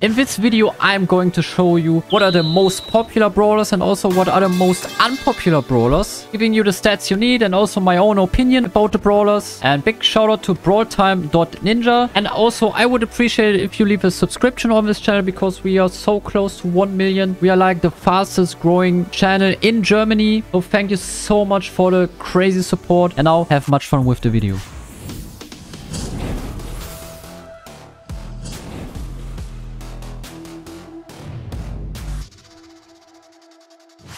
In this video, I'm going to show you what are the most popular brawlers and also what are the most unpopular brawlers, giving you the stats you need and also my own opinion about the brawlers. And big shout out to brawltime.ninja. And also, I would appreciate it if you leave a subscription on this channel because we are so close to 1 million. We are like the fastest growing channel in Germany. So thank you so much for the crazy support. And now have much fun with the video.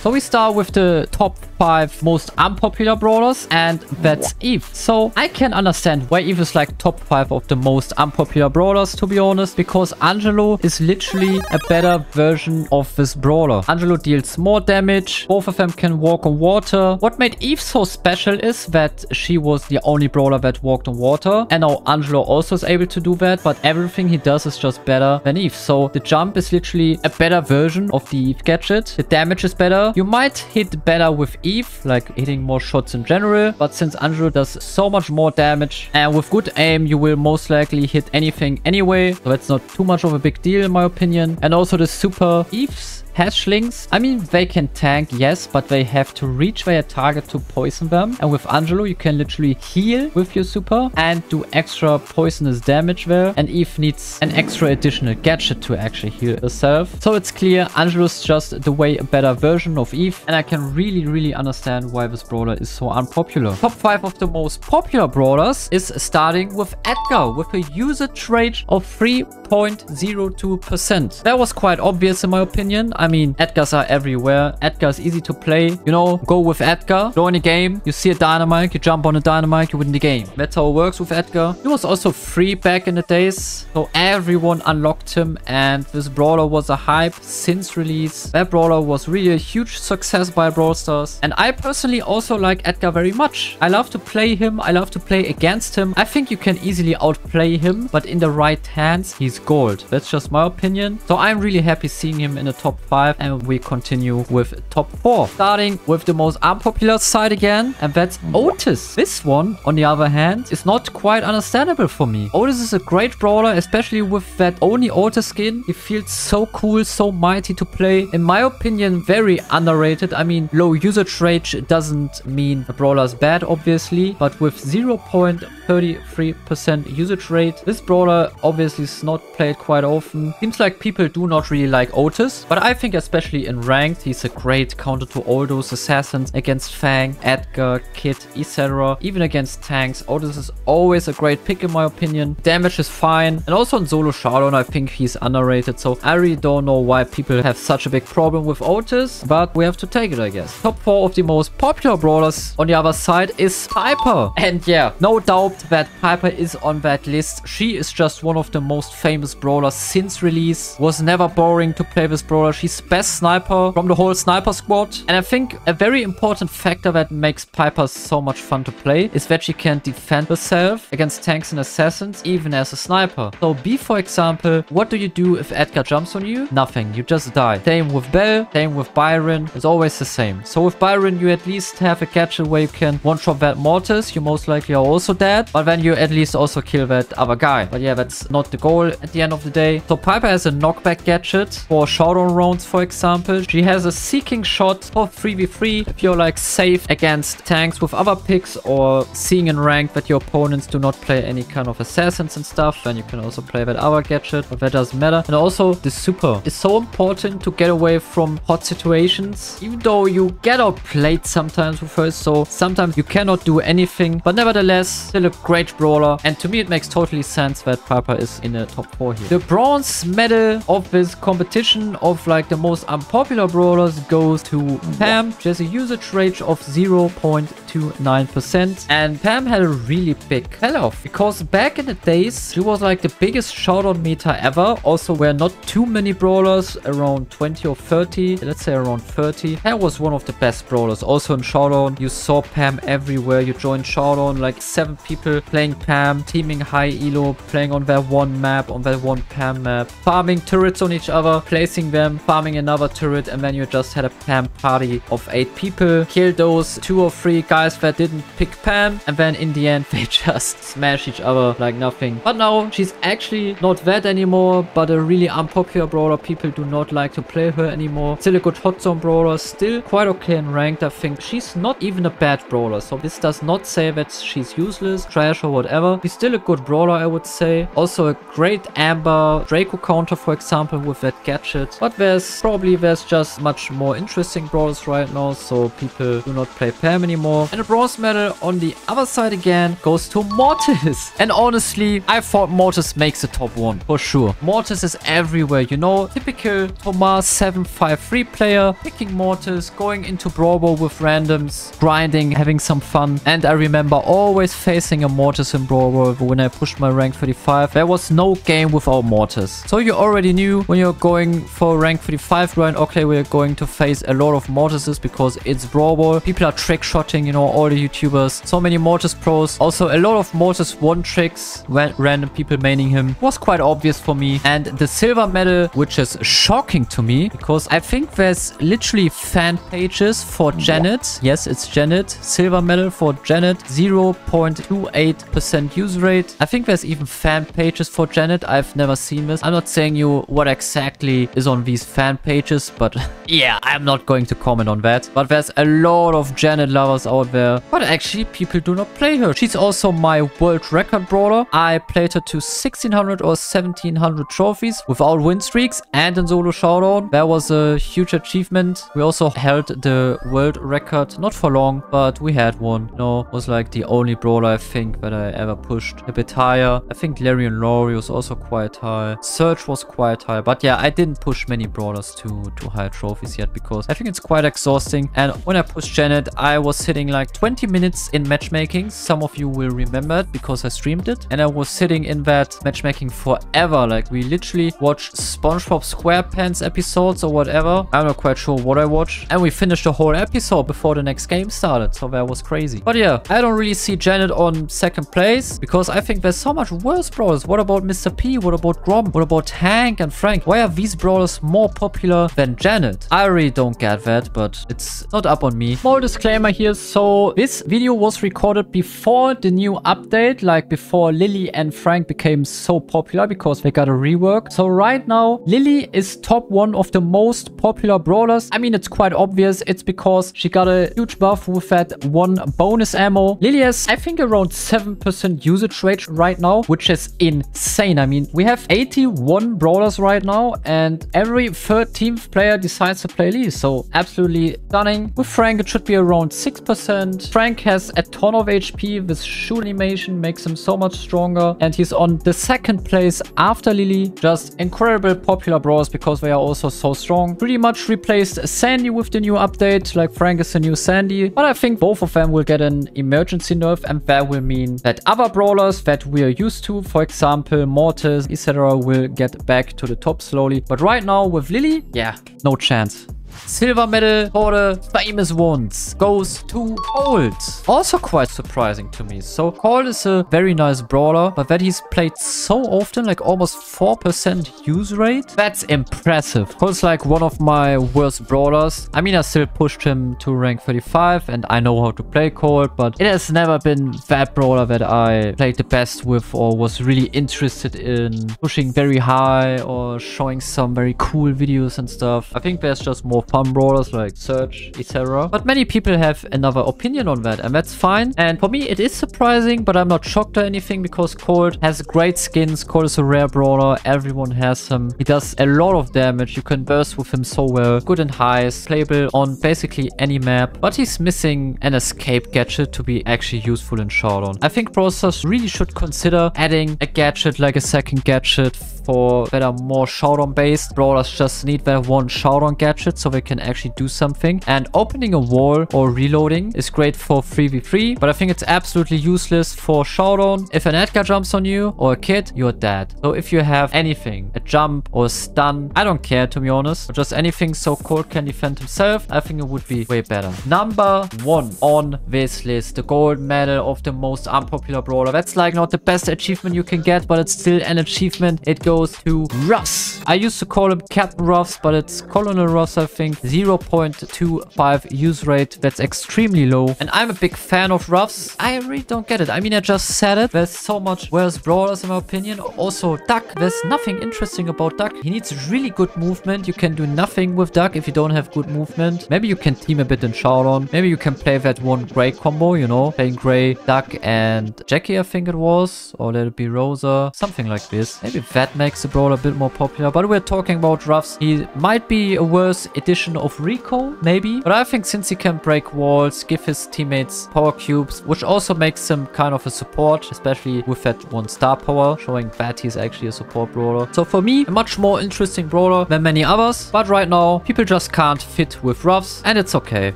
So we start with the top 5 most unpopular brawlers, and that's Eve. So I can understand why Eve is like top 5 of the most unpopular brawlers, to be honest, because Angelo is literally a better version of this brawler. Angelo deals more damage, both of them can walk on water. What made Eve so special is that she was the only brawler that walked on water, and now Angelo also is able to do that, but everything he does is just better than Eve. So the jump is literally a better version of the Eve gadget. The damage is better. You might hit better with Eve, like hitting more shots in general, but since Angelo does so much more damage and with good aim, you will most likely hit anything anyway. So that's not too much of a big deal in my opinion. And also the super Eves hatchlings, I mean, they can tank, yes, but they have to reach their target to poison them. And with Angelo, you can literally heal with your super and do extra poisonous damage there. And Eve needs an extra additional gadget to actually heal herself. So it's clear Angelo's just the way a better version of Eve. And I can really understand why this brawler is so unpopular. Top 5 of the most popular brawlers is starting with Edgar with a usage rate of 3.02%. That was quite obvious in my opinion. I mean, Edgars are everywhere. Edgar is easy to play. You know, go with Edgar. Join a game. You see a dynamike. You jump on a dynamike. You win the game. That's how it works with Edgar. He was also free back in the days. So everyone unlocked him. And this brawler was a hype since release. That brawler was really a huge success by Brawl Stars. And I personally also like Edgar very much. I love to play him. I love to play against him. I think you can easily outplay him. But in the right hands, he's gold. That's just my opinion. So I'm really happy seeing him in the top 5. And we continue with top 4. Starting with the most unpopular side again. And that's Otis. This one, on the other hand, is not quite understandable for me. Otis is a great brawler, especially with that only Otis skin. He feels so cool, so mighty to play. In my opinion, very underrated. I mean, low usage rate doesn't mean a brawler is bad, obviously. But with 0.33% usage rate, this brawler obviously is not played quite often. Seems like people do not really like Otis. But I think especially in ranked, he's a great counter to all those assassins against Fang, Edgar, Kit, etc. Even against tanks, Otis is always a great pick in my opinion. Damage is fine. And also in solo showdown, I think he's underrated. So I really don't know why people have such a big problem with Otis, but we have to take it, I guess. Top 4 of the most popular brawlers on the other side is Piper. And yeah, no doubt that Piper is on that list. She is just one of the most famous brawlers since release. Was never boring to play this brawler. She's best sniper from the whole sniper squad. And I think a very important factor that makes Piper so much fun to play is that she can defend herself against tanks and assassins even as a sniper. So B, for example, what do you do if Edgar jumps on you? Nothing. You just die. Same with Bell, same with Byron. It's always the same. So with Byron, you at least have a gadget where you can one-shot that mortis. You most likely are also dead, but then you at least also kill that other guy. But yeah, that's not the goal at the end of the day. So Piper has a knockback gadget for showdown rounds, for example. She has a seeking shot for 3v3 if you're like safe against tanks with other picks or seeing in rank that your opponents do not play any kind of assassins and stuff. Then you can also play that other gadget, but that doesn't matter. And also the super is so important to get away from hot situations, even though you get outplayed sometimes with her. So sometimes you cannot do anything, but nevertheless still a great brawler. And to me it makes totally sense that Piper is in the top 4 here. The bronze medal of this competition of like the most unpopular brawlers goes to Pam. She has a usage rate of 0.29%. And Pam had a really big sell-off because back in the days, she was like the biggest showdown meta ever. Also, where not too many brawlers, around 20 or 30. Let's say around 30. Pam was one of the best brawlers. Also in showdown, you saw Pam everywhere. You joined showdown, like 7 people playing Pam, teaming high elo, playing on that one map, on that one Pam map, farming turrets on each other, placing them, farming another turret, and then you just had a Pam party of 8 people. Kill those 2 or 3 guys guys that didn't pick Pam, and then in the end they just smash each other like nothing. But now she's actually not that anymore, but a really unpopular brawler. People do not like to play her anymore. Still a good hot zone brawler, still quite okay in ranked. I think she's not even a bad brawler, so this does not say that she's useless, trash or whatever. She's still a good brawler, I would say. Also a great Amber Draco counter, for example, with that gadget. But there's just much more interesting brawlers right now, so people do not play Pam anymore. And the bronze medal on the other side again goes to Mortis. And honestly, I thought Mortis makes the top 1 for sure. Mortis is everywhere, you know, typical Thomas 753 player, picking Mortis, going into Brawl Ball with randoms, grinding, having some fun. And I remember always facing a Mortis in Brawl Ball when I pushed my rank 35. There was no game without Mortis. So you already knew when you're going for rank 35 grind, okay, we're going to face a lot of Mortises because it's Brawl Ball. People are trick shotting, you know, all the YouTubers. So many Mortis pros. Also a lot of Mortis one tricks, random people maining him. Was quite obvious for me. And the silver medal, which is shocking to me because I think there's literally fan pages for Janet. Yes, it's Janet. Silver medal for Janet. 0.28% use rate. I think there's even fan pages for Janet. I've never seen this. I'm not saying you what exactly is on these fan pages, but yeah, I'm not going to comment on that. But there's a lot of Janet lovers out there. But actually, people do not play her. She's also my world record brawler. I played her to 1600 or 1700 trophies without win streaks and in solo showdown. That was a huge achievement. We also held the world record, not for long, but we had one. No, it was like the only brawler I think that I ever pushed a bit higher. I think Larry and Laurie was also quite high. Surge was quite high. But yeah, I didn't push many brawlers to high trophies yet because I think it's quite exhausting. And when I pushed Janet, I was sitting like 20 minutes in matchmaking. Some of you will remember it because I streamed it. And I was sitting in that matchmaking forever. Like we literally watched SpongeBob SquarePants episodes or whatever. I'm not quite sure what I watched. And we finished the whole episode before the next game started. So that was crazy. But yeah, I don't really see Janet on second place because I think there's so much worse brawlers. What about Mr. P? What about Grom? What about Hank and Frank? Why are these brawlers more popular than Janet? I really don't get that, but it's not up on me. Small disclaimer here. So this video was recorded before the new update, like before Lily and Frank became so popular because they got a rework. So right now, Lily is top 1 of the most popular brawlers. I mean, it's quite obvious. It's because she got a huge buff with that 1 bonus ammo. Lily has, I think, around 7% usage rate right now, which is insane. I mean, we have 81 brawlers right now, and every 13th player decides to play Lily. So absolutely stunning. With Frank, it should be around 6%. Frank has a ton of HP. This shoot animation makes him so much stronger. And he's on the second place after Lily. Just incredible popular brawlers because they are also so strong. Pretty much replaced Sandy with the new update. Like Frank is the new Sandy. But I think both of them will get an emergency nerf, and that will mean that other brawlers that we are used to, for example, Mortis, etc., will get back to the top slowly. But right now with Lily, yeah, no chance. Silver medal for the famous ones goes to Colt. Also quite surprising to me. So Colt is a very nice brawler, but that he's played so often, like almost 4% use rate. That's impressive. Colt's like one of my worst brawlers. I mean, I still pushed him to rank 35 and I know how to play Colt, but it has never been that brawler that I played the best with or was really interested in pushing very high or showing some very cool videos and stuff. I think there's just more fun brawlers like Surge, etc. But many people have another opinion on that, and that's fine. And for me, it is surprising, but I'm not shocked or anything because Colt has great skins. Colt is a rare brawler. Everyone has him. He does a lot of damage. You can burst with him so well. Good and highs, playable on basically any map. But he's missing an escape gadget to be actually useful in Showdown. I think brawlstars really should consider adding a gadget like a second gadget for that are more Showdown based. Brawlers just need that one Showdown gadget so they can actually do something. And opening a wall or reloading is great for 3v3, but I think it's absolutely useless for Showdown. If an Edgar jumps on you or a kid, you're dead. So if you have anything, a jump or a stun, I don't care, to be honest, but just anything so Colt can defend himself, I think it would be way better. Number 1 on this list, the gold medal of the most unpopular brawler. That's like not the best achievement you can get, but it's still an achievement. It goes goes to Russ. I used to call him Captain Ruffs, but it's Colonel Ruffs, I think. 0.25 use rate. That's extremely low. And I'm a big fan of Ruffs. I really don't get it. I mean, I just said it. There's so much worse brawlers in my opinion. Also, Duck. There's nothing interesting about Duck. He needs really good movement. You can do nothing with Duck if you don't have good movement. Maybe you can team a bit in Showdown. Maybe you can play that one Grey combo, you know, playing Grey, Duck, and Jackie, I think it was. Or let it be Rosa. Something like this. Maybe that makes the brawler a bit more popular. But we're talking about Ruffs. He might be a worse edition of Rico, maybe. But I think since he can break walls, give his teammates power cubes, which also makes him kind of a support, especially with that one star power, showing that he's actually a support brawler. So for me, a much more interesting brawler than many others. But right now, people just can't fit with Ruffs, and it's okay.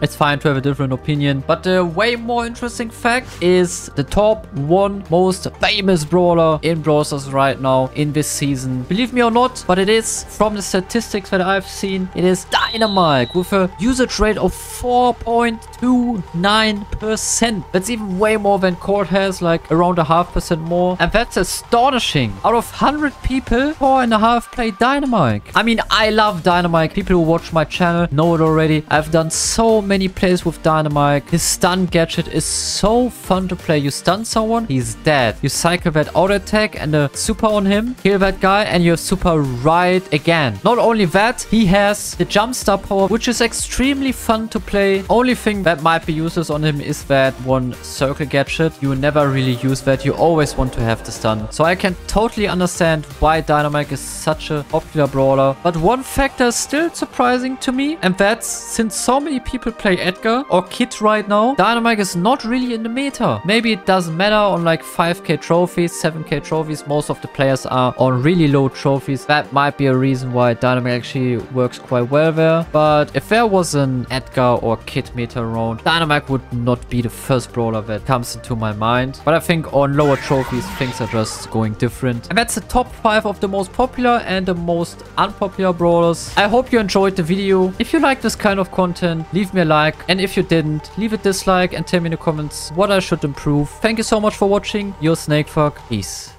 It's fine to have a different opinion. But the way more interesting fact is the top one most famous brawler in Brawl Stars right now in this season. Believe me or not, but it is, from the statistics that I've seen, it is Dynamike with a usage rate of 4.29%. That's even way more than Colt has, like around 0.5% more. And that's astonishing. Out of 100 people, 4.5 play Dynamike. I mean, I love Dynamike. People who watch my channel know it already. I've done so many plays with Dynamike. His stun gadget is so fun to play. You stun someone, he's dead. You cycle that auto attack and a super on him, kill that guy, and you have super right again. Not only that, he has the jump star power, which is extremely fun to play. Only thing that might be useless on him is that one circle gadget. You never really use that. You always want to have the stun. So I can totally understand why Dynamike is such a popular brawler. But one factor is still surprising to me, and that's since so many people play Edgar or Kit right now, Dynamike is not really in the meta. Maybe it doesn't matter on like 5k trophies, 7k trophies. Most of the players are on really low trophies. That might be a reason why Dynamike actually works quite well there. But if there was an Edgar or Kit meta around, Dynamike would not be the first brawler that comes into my mind. But I think on lower trophies, things are just going different. And that's the top 5 of the most popular and the most unpopular brawlers. I hope you enjoyed the video. If you like this kind of content, leave me a like. And if you didn't, leave a dislike and tell me in the comments what I should improve. Thank you so much for watching. Your SnakeThug. Peace.